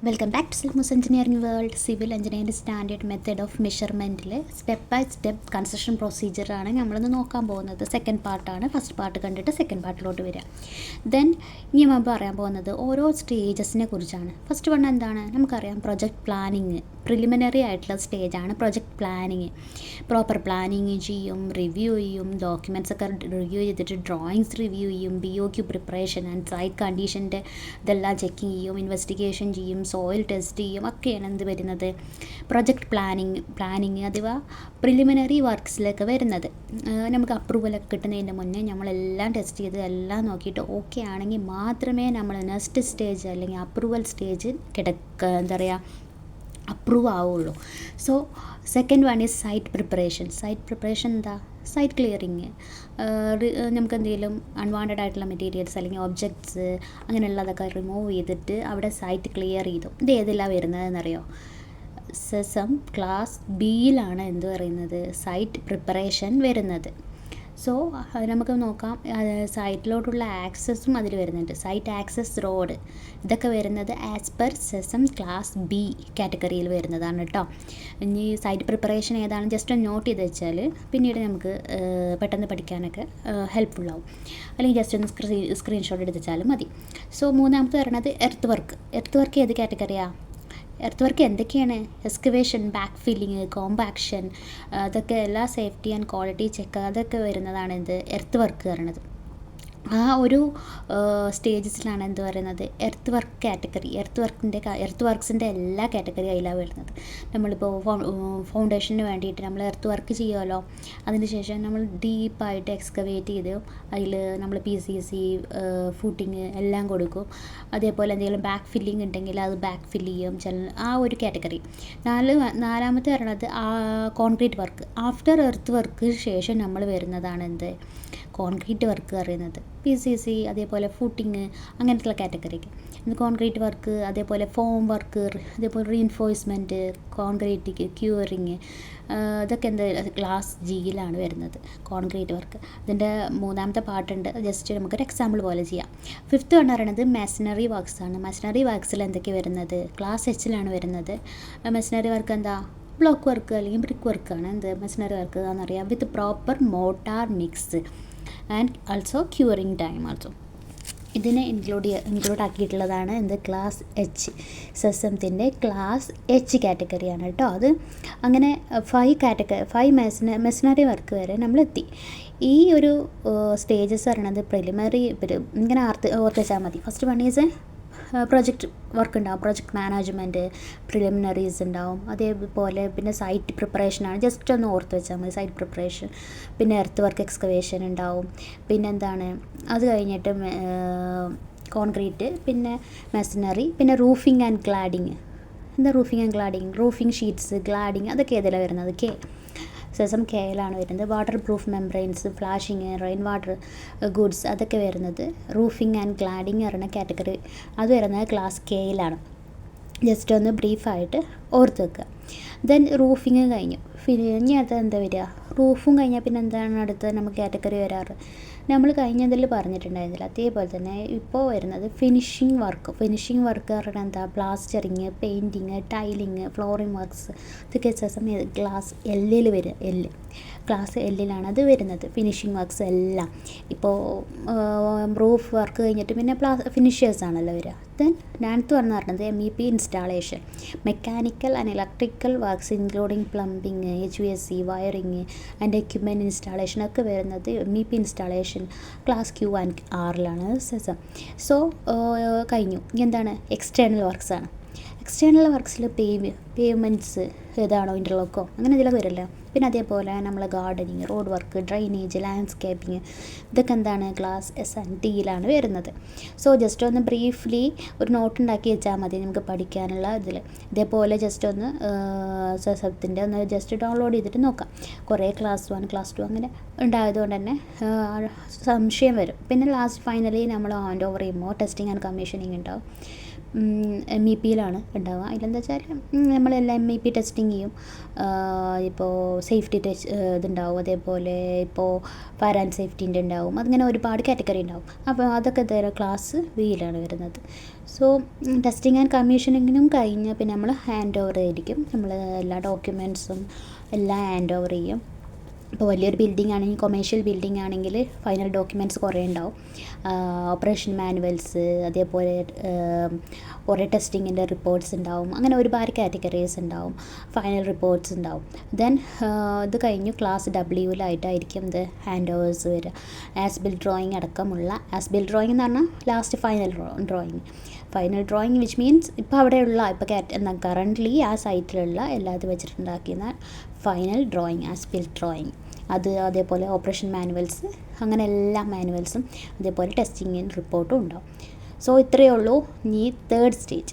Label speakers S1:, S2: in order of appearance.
S1: Welcome back to സിൽമോസ് engineering world. Civil engineering standard method of മെഷർമെൻറ്റിൽ step by step construction പ്രൊസീജിയറാണ് നമ്മളിന്ന് നോക്കാൻ പോകുന്നത്. സെക്കൻഡ് പാർട്ടാണ്. ഫസ്റ്റ് പാർട്ട് കണ്ടിട്ട് സെക്കൻഡ് പാർട്ടിലോട്ട് വരിക. ദെൻ ഇനി നമ്മൾ പറയാൻ പോകുന്നത് ഓരോ സ്റ്റേജസിനെ കുറിച്ചാണ്. ഫസ്റ്റ് വൺ എന്താണ് നമുക്കറിയാം, പ്രൊജക്റ്റ് പ്ലാനിങ്. പ്രിലിമിനറി ആയിട്ടുള്ള സ്റ്റേജാണ് പ്രൊജക്റ്റ് പ്ലാനിങ്. പ്രോപ്പർ പ്ലാനിങ് ചെയ്യും, റിവ്യൂ ചെയ്യും, ഡോക്യുമെൻറ്റ്സ് ഒക്കെ റിവ്യൂ ചെയ്തിട്ട് ഡ്രോയിങ്സ് റിവ്യൂ ചെയ്യും, BOQ പ്രിപ്പറേഷൻ ആൻഡ് സൈറ്റ് കണ്ടീഷൻ്റെ ഇതെല്ലാം ചെക്കിങ് ചെയ്യും, ഇൻവെസ്റ്റിഗേഷൻ ചെയ്യും, സോയിൽ ടെസ്റ്റ് ചെയ്യും. ഒക്കെയാണ് എന്ത് വരുന്നത്, പ്രൊജക്റ്റ് പ്ലാനിങ് അഥവാ പ്രിലിമിനറി വർക്ക്സിലൊക്കെ വരുന്നത്. നമുക്ക് അപ്രൂവലൊക്കെ കിട്ടുന്നതിൻ്റെ മുന്നേ നമ്മളെല്ലാം ടെസ്റ്റ് ചെയ്ത് എല്ലാം നോക്കിയിട്ട് ഓക്കെ ആണെങ്കിൽ മാത്രമേ നമ്മൾ നെക്സ്റ്റ് സ്റ്റേജ് അല്ലെങ്കിൽ അപ്രൂവൽ സ്റ്റേജ് എന്താ പറയുക അപ്രൂവ് ആവുള്ളൂ. So second one is site preparation. Site preparation എന്താ, സൈറ്റ് ക്ലിയറിങ്. നമുക്ക് എന്തെങ്കിലും അൺവാണ്ടഡ് ആയിട്ടുള്ള മെറ്റീരിയൽസ് അല്ലെങ്കിൽ ഒബ്ജക്ട്സ് അങ്ങനെയുള്ളതൊക്കെ റിമൂവ് ചെയ്തിട്ട് അവിടെ സൈറ്റ് ക്ലിയർ ചെയ്തു. ഇത് ഏതെല്ലാം വരുന്നതെന്നറിയോ? CESMM ക്ലാസ് ബിയിലാണ് എന്ത് പറയുന്നത്, സൈറ്റ് പ്രിപ്പറേഷൻ വരുന്നത്. സോ നമുക്ക് നോക്കാം, സൈറ്റിലോട്ടുള്ള ആക്സസും അതിൽ വരുന്നുണ്ട്. സൈറ്റ് ആക്സസ് റോഡ് ഇതൊക്കെ വരുന്നത് as per CESMM class B കാറ്റഗറിയിൽ വരുന്നതാണ് കേട്ടോ. ഇനി സൈറ്റ് പ്രിപ്പറേഷൻ ഏതാണ് ജസ്റ്റ് ഒന്ന് നോട്ട് ചെയ്ത് വെച്ചാൽ പിന്നീട് നമുക്ക് പെട്ടെന്ന് പഠിക്കാനൊക്കെ ഹെൽപ്ഫുള്ളാവും. അല്ലെങ്കിൽ ജസ്റ്റ് ഒന്ന് സ്ക്രീൻഷോട്ട് എടുത്ത് വെച്ചാലും മതി. സോ മൂന്നാമത്തെ പറയുന്നത് എർത്ത് വർക്ക്. എർത്ത് വർക്ക് ഏത് കാറ്റഗറിയാണ്? എർത്ത് വർക്ക് എന്തൊക്കെയാണ്? എക്സ്കവേഷൻ, ബാക്ക് ഫില്ലിങ്, കോമ്പാക്ഷൻ, അതൊക്കെ എല്ലാ സേഫ്റ്റി ആൻഡ് ക്വാളിറ്റി ചെക്ക് അതൊക്കെ വരുന്നതാണ് എന്ത്, എർത്ത് വർക്ക് പറയുന്നത്. ആ ഒരു സ്റ്റേജസിലാണ് എന്ത് പറയുന്നത്, എർത്ത് വർക്ക് കാറ്റഗറി. എർത്ത് വർക്ക്സിൻ്റെ എല്ലാ കാറ്റഗറി അതിലാണ് വരുന്നത്. നമ്മളിപ്പോൾ ഫൗണ്ടേഷന് വേണ്ടിയിട്ട് നമ്മൾ എർത്ത് വർക്ക് ചെയ്യുമല്ലോ, അതിനുശേഷം നമ്മൾ ഡീപ്പായിട്ട് എക്സ്കവേറ്റ് ചെയ്ത് അതിൽ നമ്മൾ PCC ഫൂട്ടിങ് എല്ലാം കൊടുക്കും. അതേപോലെ എന്തെങ്കിലും ബാക്ക് ഫില്ലിങ് ഉണ്ടെങ്കിൽ അത് ബാക്ക് ഫില്ല് ചെയ്യും, ആ ഒരു കാറ്റഗറി. നാലാമത്തെ പറയുന്നത് concrete work. After earth work ശേഷം നമ്മൾ വരുന്നതാണ് എന്ത്, കോൺക്രീറ്റ് വർക്ക് പറയുന്നത്. PCC അതേപോലെ ഫൂട്ടിങ് അങ്ങനത്തെ കാറ്റഗറിക്ക് കോൺക്രീറ്റ് വർക്ക്, അതേപോലെ ഫോം വർക്ക്, അതേപോലെ റീഇൻഫോഴ്സ്മെൻറ്റ്, കോൺക്രീറ്റ് ക്യൂറിങ്, ഇതൊക്കെ എന്ത് ക്ലാസ് ജിയിലാണ് വരുന്നത്, കോൺക്രീറ്റ് വർക്ക്. ഇതിൻ്റെ മൂന്നാമത്തെ പാർട്ടുണ്ട്, ജസ്റ്റ് നമുക്കൊരു എക്സാമ്പിൾ പോലെ ചെയ്യാം. ഫിഫ്ത്ത് വൺ പറയുന്നത് മെഷനറി വർക്ക്സ് ആണ്. മെഷനറി വർക്ക്സിൽ എന്തൊക്കെ വരുന്നത്, ക്ലാസ് എച്ചിലാണ് വരുന്നത്. മെഷനറി വർക്ക് എന്താ, ബ്ലോക്ക് വർക്ക് അല്ലെങ്കിൽ ബ്രിക്ക് വർക്കാണ് എന്ത് മെഷനറി വർക്ക് എന്നറിയാം, with proper motor mix and also curing time also. ഇതിനെ ഇൻക്ലൂഡ് ആക്കിയിട്ടുള്ളതാണ് എന്ത്, ക്ലാസ് എച്ച്. CESMMത്തിൻ്റെ ക്ലാസ് എച്ച് കാറ്റഗറിയാണ് കേട്ടോ. അത് അങ്ങനെ 5 മെഷനറി വർക്ക് വരെ നമ്മളെത്തി. ഈ ഒരു സ്റ്റേജസ് പറയണത് പ്രിലിമിനറി ഇങ്ങനെ ഓർത്ത് വെച്ചാൽ മതി. First one is project work ഉണ്ടാവും, പ്രൊജക്റ്റ് മാനേജ്മെൻറ്റ്, പ്രിലിമിനറീസ് ഉണ്ടാവും. അതേപോലെ പിന്നെ സൈറ്റ് പ്രിപ്പറേഷനാണ്, ജസ്റ്റ് ഒന്ന് ഓർത്ത് വെച്ചാൽ മതി, സൈറ്റ് പ്രിപ്പറേഷൻ. പിന്നെ എർത്ത് വർക്ക് എക്സ്കവേഷൻ ഉണ്ടാവും. പിന്നെന്താണ്, അത് കഴിഞ്ഞിട്ട് കോൺക്രീറ്റ്, പിന്നെ മെഷനറി, പിന്നെ റൂഫിംഗ് ആൻഡ് ഗ്ലാഡിങ്. എന്താ roofing and cladding? Roofing sheets, cladding അതൊക്കെ ഏതിലാണ് വരുന്നത്, CESMM കെയിലാണ് വരുന്നത്. Waterproof membranes, flashing, rainwater goods അതൊക്കെ വരുന്നത് റൂഫിംഗ് ആൻഡ് ഗ്ലാഡിങ് പറയുന്ന കാറ്റഗറി. അത് വരുന്നത് ക്ലാസ് കെയിലാണ്. ജസ്റ്റ് ഒന്ന് ബ്രീഫായിട്ട് ഓർത്ത് വെക്കുക. ദെൻ റൂഫിങ് കഴിഞ്ഞു. ഇനി അത് എന്താ വരിക, റൂഫും കഴിഞ്ഞാൽ പിന്നെ എന്താണ് അടുത്ത നമുക്ക് കാറ്റഗറി വരാറ്, നമ്മൾ കഴിഞ്ഞതിൽ പറഞ്ഞിട്ടുണ്ടായിരുന്നില്ല. അതേപോലെ തന്നെ ഇപ്പോൾ വരുന്നത് ഫിനിഷിംഗ് വർക്ക്. ഫിനിഷിംഗ് വർക്ക് പറഞ്ഞാൽ എന്താ, plastering, painting, tiling, flooring works ഇതൊക്കെ ക്ലാസ് എല്ലിൽ വരും. ക്ലാസ് എല്ലിലാണ് അത് വരുന്നത്, ഫിനിഷിംഗ് വർക്ക്സ് എല്ലാം. ഇപ്പോൾ റൂഫ് വർക്ക് കഴിഞ്ഞിട്ട് പിന്നെ ഫിനിഷേഴ്സ് ആണല്ലോ വരിക. ദെൻ നയൻത്ത് പറഞ്ഞത് MEP installation, mechanical and electrical works including plumbing, HVAC, wiring and equipment installation ഒക്കെ വരുന്നത് MEP installation class Q and Rലാണ് CESMM. സോ കഴിഞ്ഞു. ഇനി എന്താണ്, എക്സ്റ്റേണൽ വർക്ക്സ് ആണ്. എക്സ്റ്റേണൽ വർക്ക്സിൽ പേയ്മെൻറ്റ്സ് ഏതാണോ, ഇൻ്റർലോക്കോ അങ്ങനെ ഇതിലൊക്കെ വരില്ല. പിന്നെ അതേപോലെ നമ്മൾ gardening, road work, drainage, landscaping ഇതൊക്കെ എന്താണ്, ക്ലാസ് S&Tയിലാണ് വരുന്നത്. സോ ജസ്റ്റ് ഒന്ന് ബ്രീഫ്ലി ഒരു നോട്ട് ഉണ്ടാക്കി വെച്ചാൽ മതി നമുക്ക് പഠിക്കാനുള്ള ഇതിൽ. ഇതേപോലെ ജസ്റ്റ് ഒന്ന് CESMMത്തിൻ്റെ ഒന്ന് ജസ്റ്റ് ഡൗൺലോഡ് ചെയ്തിട്ട് നോക്കാം. കുറേ ക്ലാസ് 1 ക്ലാസ് 2 അങ്ങനെ ഉണ്ടായതുകൊണ്ട് തന്നെ സംശയം വരും. പിന്നെ ലാസ്റ്റ് ഫൈനലി നമ്മൾ ഹാൻഡ് ഓവർ ചെയ്യുമ്പോൾ ടെസ്റ്റിംഗ് ആൻഡ് കമ്മീഷനിങ് ഉണ്ടാവും. MEPയിലാണ് ഉണ്ടാവുക. അതിലെന്താ വെച്ചാൽ നമ്മളെല്ലാം MEP ടെസ്റ്റിംഗ് ചെയ്യും. ഇപ്പോൾ സേഫ്റ്റി ടെസ്റ്റ് ഇതുണ്ടാവും, അതേപോലെ ഇപ്പോൾ ഫയർ ആൻഡ് സേഫ്റ്റീൻ്റെ ഉണ്ടാവും, അതിങ്ങനെ ഒരുപാട് കാറ്റഗറി ഉണ്ടാവും. അപ്പോൾ അതൊക്കെ ക്ലാസ് ബിയിലാണ് വരുന്നത്. സോ ടെസ്റ്റിംഗ് ആൻഡ് കമ്മീഷനിങ്ങിനും കഴിഞ്ഞാൽ പിന്നെ നമ്മൾ ഹാൻഡ് ഓവർ ആയിരിക്കും. നമ്മൾ എല്ലാ ഡോക്യുമെൻറ്റ്സും എല്ലാം ഹാൻഡ് ഓവർ ചെയ്യും. ഇപ്പോൾ വലിയൊരു ബിൽഡിംഗ് ആണെങ്കിൽ, കൊമേഴ്ഷ്യൽ ബിൽഡിംഗ് ആണെങ്കിൽ ഫൈനൽ ഡോക്യുമെൻറ്റ്സ് കുറേ ഉണ്ടാവും. ഓപ്പറേഷൻ മാനുവൽസ്, അതേപോലെ കുറേ ടെസ്റ്റിങ്ങിൻ്റെ റിപ്പോർട്ട്സ് ഉണ്ടാവും. അങ്ങനെ ഒരുപാട് കാറ്റഗറീസ് ഉണ്ടാവും, ഫൈനൽ റിപ്പോർട്ട്സ് ഉണ്ടാവും. ദെൻ ഇത് കഴിഞ്ഞു ക്ലാസ് ഡബ്ല്യൂലായിട്ടായിരിക്കും ഇത് ഹാൻഡ് ഓവേഴ്സ് വരിക. ആസ് ബിൽഡ് ഡ്രോയിങ് അടക്കമുള്ള, ആസ് ബിൽഡ് ഡ്രോയിങ് എന്ന് പറഞ്ഞാൽ last final drawing which means ഇപ്പോൾ അവിടെയുള്ള ഇപ്പോൾ കറൻ്റ്ലി ആ സൈറ്റിലുള്ള എല്ലാതും വെച്ചിട്ടുണ്ടാക്കിയ final drawing, as built drawing. അതേപോലെ ഓപ്പറേഷൻ മാനുവൽസ്, അങ്ങനെ എല്ലാ മാനുവൽസും, അതേപോലെ ടെസ്റ്റിംഗ് റിപ്പോർട്ടും ഉണ്ടാവും. സോ ഇത്രയേ ഉള്ളൂ ഈ തേർഡ് സ്റ്റേജ്.